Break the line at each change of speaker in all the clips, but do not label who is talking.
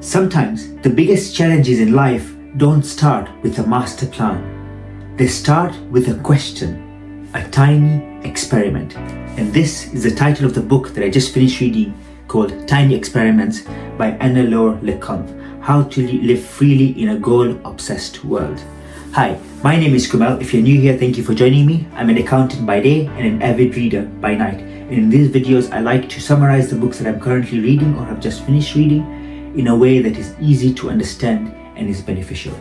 Sometimes the biggest challenges in life don't start with a master plan. They start with a question, a tiny experiment. And this is the title of the book that I just finished reading called Tiny Experiments by Anne-Laure Le Cunff, How to Live Freely in a Goal-Obsessed World. Hi, my name is Kumal. If you're new here, thank you for joining me. I'm an accountant by day and an avid reader by night. And in these videos, I like to summarize the books that I'm currently reading or have just finished reading in a way that is easy to understand and is beneficial.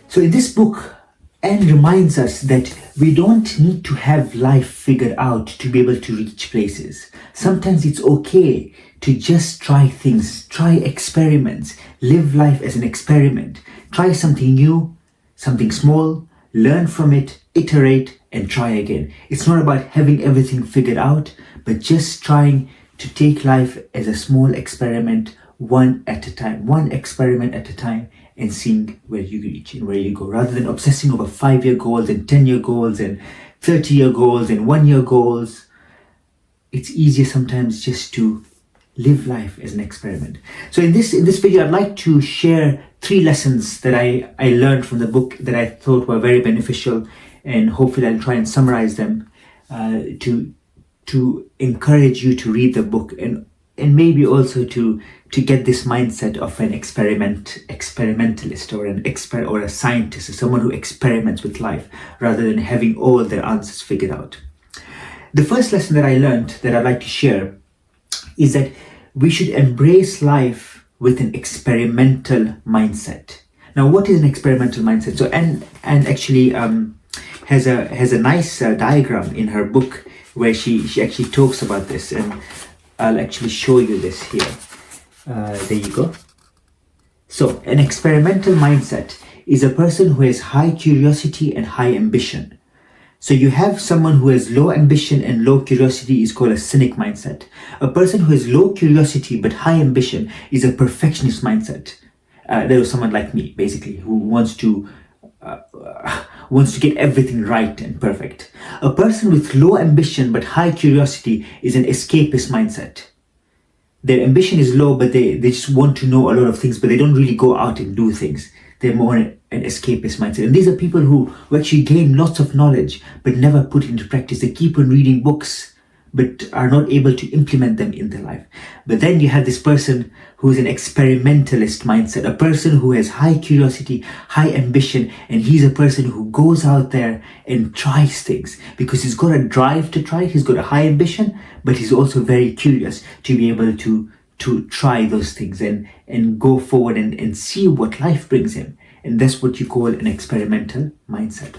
So in this book, Anne reminds us that we don't need to have life figured out to be able to reach places. Sometimes it's okay to just try things, try experiments, live life as an experiment. Try something new, something small, learn from it, iterate, and try again. It's not about having everything figured out, but just trying to take life as a small experiment, one at a time, one experiment at a time, and seeing where you reach and where you go, rather than obsessing over 5-year goals and 10-year goals and 30-year goals and 1-year goals. It's easier sometimes just to live life as an experiment. So in this video, I'd like to share 3 lessons that I learned from the book that I thought were very beneficial, and hopefully I'll try and summarize them to encourage you to read the book and maybe also to get this mindset of an experimentalist or a scientist, or someone who experiments with life rather than having all their answers figured out. The first lesson that I learned that I'd like to share is that we should embrace life with an experimental mindset. Now, what is an experimental mindset? So Anne actually has a nice diagram in her book where she actually talks about this, and I'll actually show you this here. There you go. So an experimental mindset is a person who has high curiosity and high ambition. So you have someone who has low ambition and low curiosity is called a cynic mindset. A person who has low curiosity but high ambition is a perfectionist mindset. There was someone like me, basically, who wants to get everything right and perfect. A person with low ambition but high curiosity is an escapist mindset. Their ambition is low, but they just want to know a lot of things, but they don't really go out and do things. They're more an escapist mindset. And these are people who actually gain lots of knowledge, but never put it into practice. They keep on reading books, but are not able to implement them in their life. But then you have this person who is an experimentalist mindset, a person who has high curiosity, high ambition, and he's a person who goes out there and tries things because he's got a drive to try it, he's got a high ambition, but he's also very curious to be able to try those things and go forward and see what life brings him. And that's what you call an experimental mindset.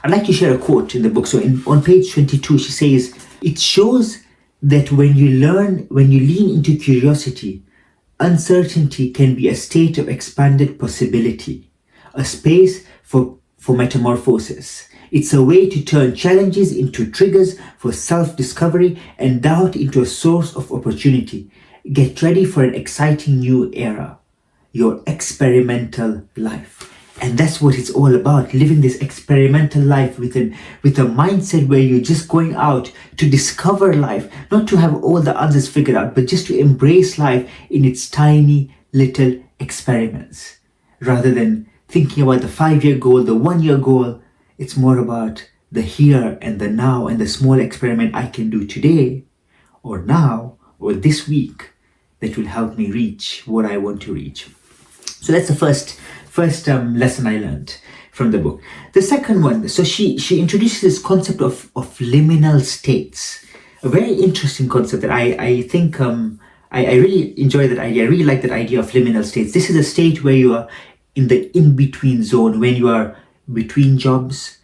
I'd like to share a quote in the book. So on page 22, she says, "It shows that when you lean into curiosity, uncertainty can be a state of expanded possibility, a space for metamorphosis. It's a way to turn challenges into triggers for self-discovery and doubt into a source of opportunity. Get ready for an exciting new era, your experimental life." And that's what it's all about, living this experimental life with a mindset where you're just going out to discover life, not to have all the answers figured out, but just to embrace life in its tiny little experiments. Rather than thinking about the 5-year goal, the 1-year goal, it's more about the here and the now and the small experiment I can do today or now or this week that will help me reach what I want to reach. So that's the first lesson I learned from the book. The second one, so she introduces this concept of liminal states, a very interesting concept that I think I really enjoy that idea. I really like that idea of liminal states. This is a state where you are in the in-between zone, when you are between jobs,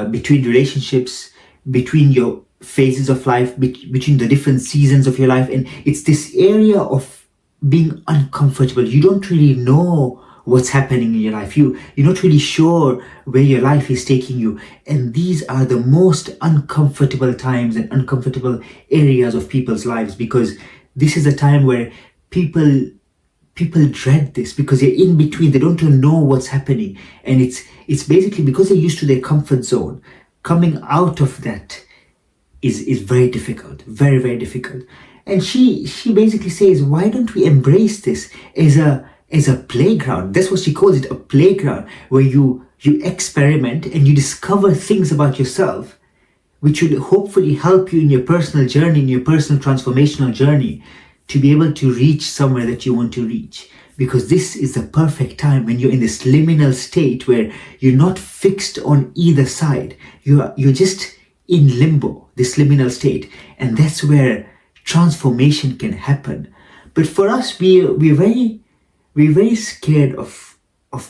between relationships, between your phases of life, between the different seasons of your life. And it's this area of being uncomfortable. You don't really know what's happening in your life. You're not really sure where your life is taking you. And these are the most uncomfortable times and uncomfortable areas of people's lives, because this is a time where people dread this because they're in between. They don't know what's happening. And it's basically because they're used to their comfort zone. Coming out of that is very difficult, very, very difficult. And she basically says, why don't we embrace this as a playground? That's what she calls it, a playground, where you experiment and you discover things about yourself, which will hopefully help you in your personal journey, in your personal transformational journey, to be able to reach somewhere that you want to reach. Because this is the perfect time when you're in this liminal state where you're not fixed on either side. You're just in limbo, this liminal state. And that's where transformation can happen. But for us, we're very scared of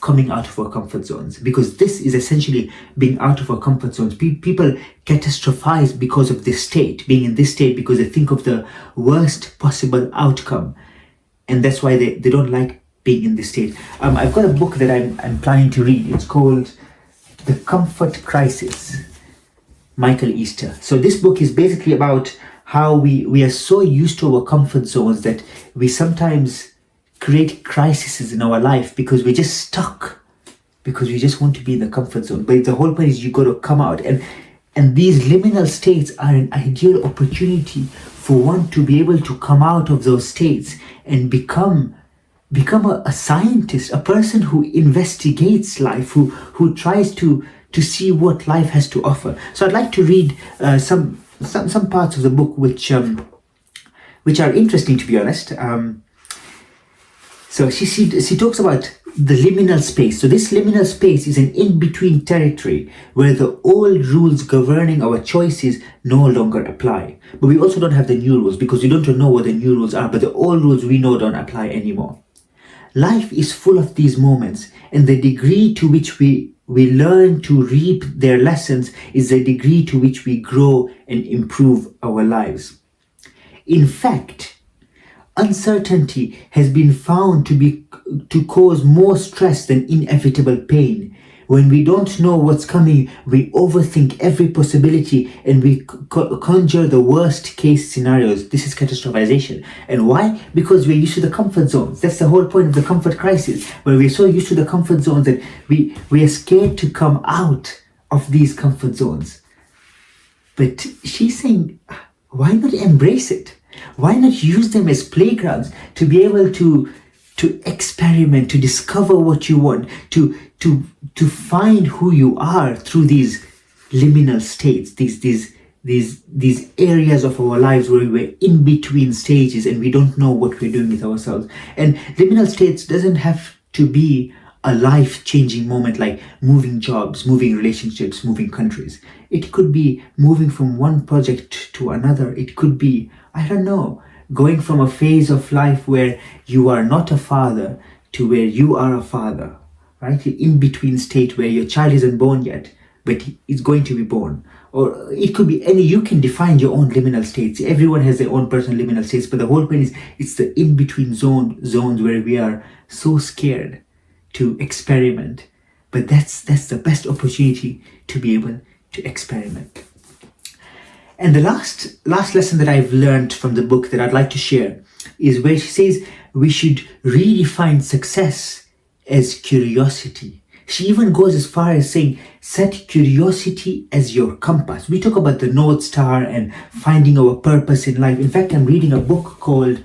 coming out of our comfort zones, because this is essentially being out of our comfort zones. People catastrophize because of this state, being in this state, because they think of the worst possible outcome. And that's why they don't like being in this state. I've got a book that I'm planning to read. It's called The Comfort Crisis, Michael Easter. So this book is basically about how we are so used to our comfort zones that we sometimes create crises in our life because we're just stuck, because we just want to be in the comfort zone. But the whole point is you got to come out. And these liminal states are an ideal opportunity for one to be able to come out of those states and become a scientist, a person who investigates life, who tries to see what life has to offer. So I'd like to read some parts of the book which are interesting, to be honest. So she talks about the liminal space. So this liminal space is an in-between territory where the old rules governing our choices no longer apply. But we also don't have the new rules because we don't know what the new rules are, but the old rules we know don't apply anymore. Life is full of these moments, and the degree to which we learn to reap their lessons is the degree to which we grow and improve our lives. In fact, uncertainty has been found to cause more stress than inevitable pain. When we don't know what's coming, we overthink every possibility and we conjure the worst case scenarios. This is catastrophization. And why? Because we're used to the comfort zones. That's the whole point of the comfort crisis, where we're so used to the comfort zones that we are scared to come out of these comfort zones. But she's saying, why not embrace it? Why not use them as playgrounds to be able to experiment, to discover what you want, to find who you are through these liminal states, these areas of our lives where we're in between stages and we don't know what we're doing with ourselves. And liminal states doesn't have to be a life-changing moment like moving jobs, moving relationships, moving countries. It could be moving from one project to another. It could be, I don't know, going from a phase of life where you are not a father to where you are a father, right? In between state where your child isn't born yet, but it's going to be born. Or it could be you can define your own liminal states. Everyone has their own personal liminal states, but the whole point is it's the in-between zones where we are so scared to experiment. But that's the best opportunity to be able to experiment. And the last lesson that I've learned from the book that I'd like to share is where she says we should redefine success as curiosity. She even goes as far as saying, set curiosity as your compass. We talk about the North Star and finding our purpose in life. In fact, I'm reading a book called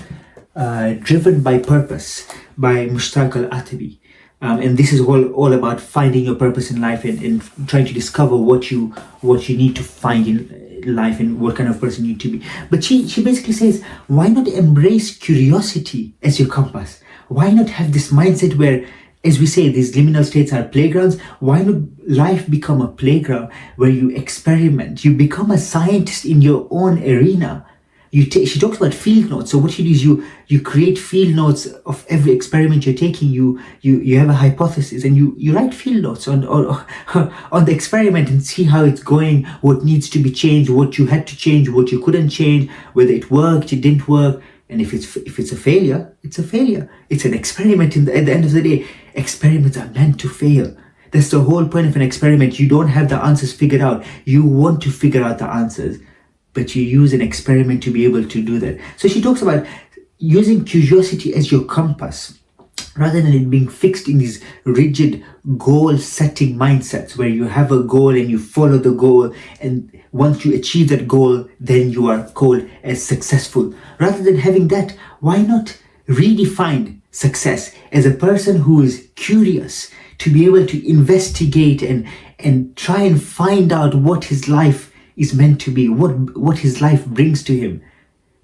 Driven by Purpose by Mushtaq Al-Atabi. And this is all about finding your purpose in life and trying to discover what you need to find in life and what kind of person you need to be. But she basically says, why not embrace curiosity as your compass? Why not have this mindset where, as we say, these liminal states are playgrounds? Why not life become a playground where you experiment? You become a scientist in your own arena. She talks about field notes. So what you do is you create field notes of every experiment you're taking. You have a hypothesis and you write field notes on the experiment and see how it's going, what needs to be changed, what you had to change, what you couldn't change, whether it worked, it didn't work. And if it's a failure, it's a failure. It's an experiment. At the end of the day, experiments are meant to fail. That's the whole point of an experiment. You don't have the answers figured out. You want to figure out the answers, but you use an experiment to be able to do that. So she talks about using curiosity as your compass. rather than it being fixed in these rigid goal setting mindsets where you have a goal and you follow the goal, and once you achieve that goal then you are called as successful. Rather than having that, why not redefine success as a person who is curious to be able to investigate and try and find out what his life is meant to be, what his life brings to him,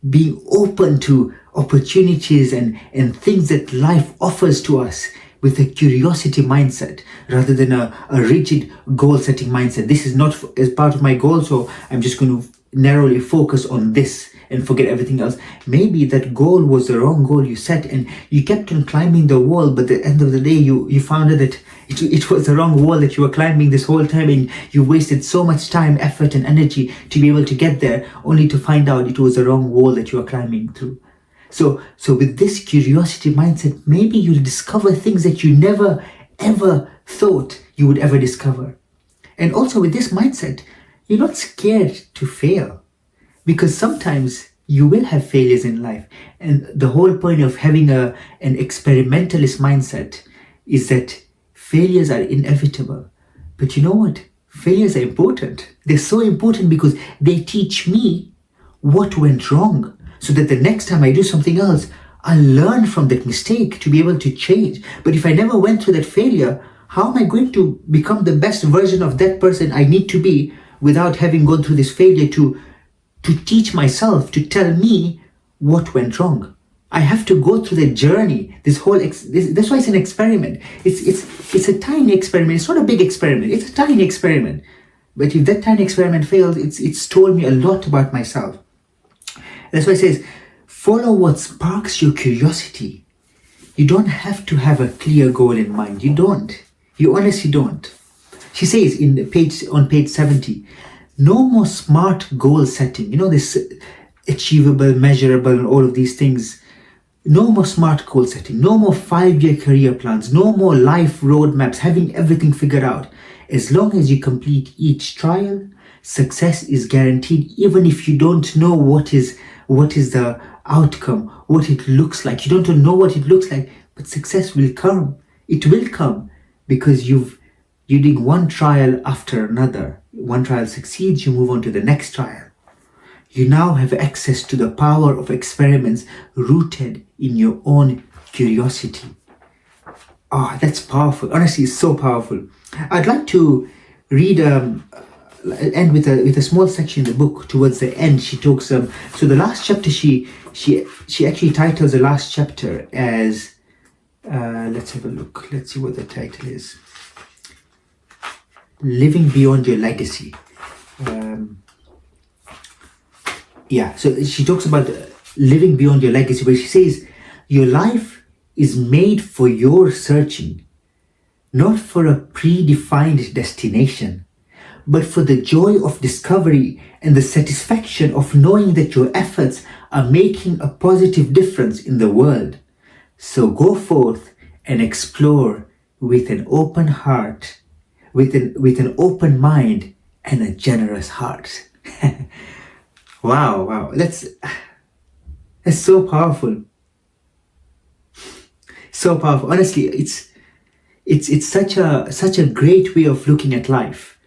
being open to opportunities and things that life offers to us with a curiosity mindset rather than a rigid goal setting mindset. This is not as part of my goal, so I'm just going to narrowly focus on this and forget everything else. Maybe that goal was the wrong goal you set and you kept on climbing the wall, but at the end of the day you found out that it was the wrong wall that you were climbing this whole time, and you wasted so much time, effort and energy to be able to get there, only to find out it was the wrong wall that you were climbing through. So with this curiosity mindset, maybe you'll discover things that you never ever thought you would ever discover. And also with this mindset, you're not scared to fail, because sometimes you will have failures in life. And the whole point of having an experimentalist mindset is that failures are inevitable. But you know what? Failures are important. They're so important because they teach me what went wrong, so that the next time I do something else, I'll learn from that mistake to be able to change. But if I never went through that failure, how am I going to become the best version of that person I need to be without having gone through this failure to teach myself, to tell me what went wrong? I have to go through the journey. That's why it's an experiment. It's a tiny experiment. It's not a big experiment. It's a tiny experiment. But if that tiny experiment fails, it's told me a lot about myself. That's why it says, follow what sparks your curiosity. You don't have to have a clear goal in mind. You don't. You honestly don't. She says on page 70, no more smart goal setting. You know, this achievable, measurable, and all of these things. No more smart goal setting. No more 5-year career plans. No more life roadmaps, having everything figured out. As long as you complete each trial, success is guaranteed, even if you don't know what is the outcome, what it looks like. You don't know what it looks like, but success will come. It will come because you're doing one trial after another. One trial succeeds, you move on to the next trial. You now have access to the power of experiments rooted in your own curiosity. That's powerful. Honestly, it's so powerful. I'd like to read end with a small section in the book. Towards the end, she talks. So the last chapter, she actually titles the last chapter as. Let's have a look. Let's see what the title is. Living Beyond Your Legacy. So she talks about living beyond your legacy, where she says, your life is made for your searching, not for a predefined destination, but for the joy of discovery and the satisfaction of knowing that your efforts are making a positive difference in the world. So go forth and explore with an open heart, with an open mind and a generous heart. Wow, that's so powerful. So powerful. Honestly, it's such a great way of looking at life.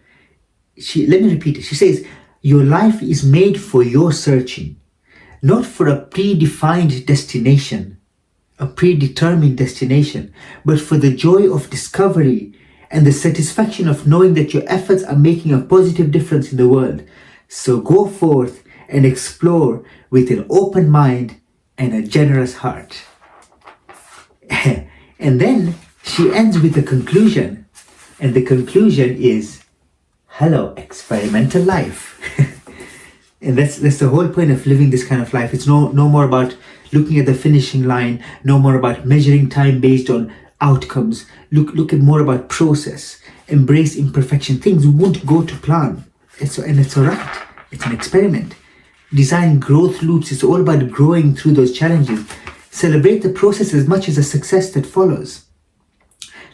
Let me repeat it. She says, your life is made for your searching, not for a predefined destination, a predetermined destination, but for the joy of discovery and the satisfaction of knowing that your efforts are making a positive difference in the world. So go forth and explore with an open mind and a generous heart. And then she ends with a conclusion. And the conclusion is, hello, experimental life. And that's the whole point of living this kind of life. It's no more about looking at the finishing line, no more about measuring time based on outcomes. Look at more about process. Embrace imperfection. Things won't go to plan. It's all right. It's an experiment. Design growth loops. It's all about growing through those challenges. Celebrate the process as much as the success that follows.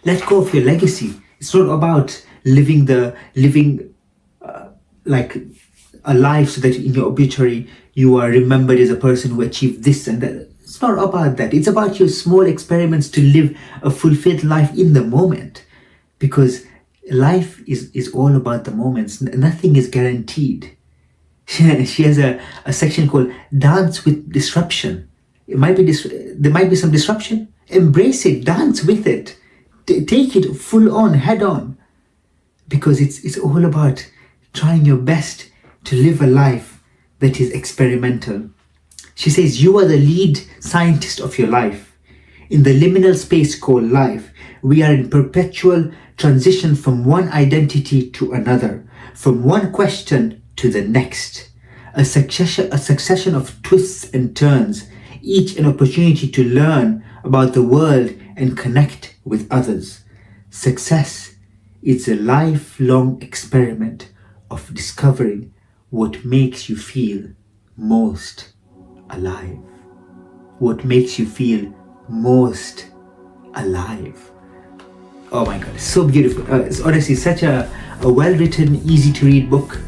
Let go of your legacy. It's not about living like a life so that in your obituary you are remembered as a person who achieved this and that. It's not about that. It's about your small experiments to live a fulfilled life in the moment. Because life is all about the moments. Nothing is guaranteed. She has a section called Dance with Disruption. There might be some disruption. Embrace it. Dance with it. Take it full on, head on. Because it's all about trying your best to live a life that is experimental. She says, you are the lead scientist of your life. In the liminal space called life, we are in perpetual transition from one identity to another, from one question to the next. A succession of twists and turns, each an opportunity to learn about the world and connect with others. Success is a lifelong experiment of discovering what makes you feel most alive. What makes you feel most alive. Oh my God, it's so beautiful. It's honestly such a well-written, easy-to-read book,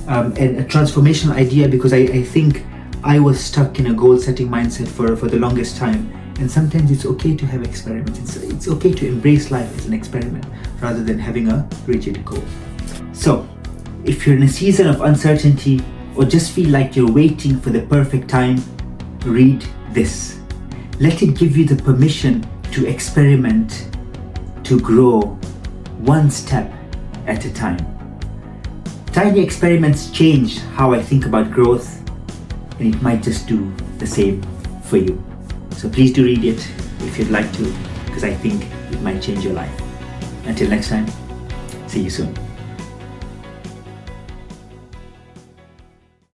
and a transformational idea, because I think I was stuck in a goal-setting mindset for the longest time. And sometimes it's okay to have experiments. It's okay to embrace life as an experiment rather than having a rigid goal. So, if you're in a season of uncertainty or just feel like you're waiting for the perfect time, read this. Let it give you the permission to experiment, to grow one step at a time. Tiny experiments change how I think about growth, and it might just do the same for you. So please do read it if you'd like to, because I think it might change your life. Until next time, see you soon.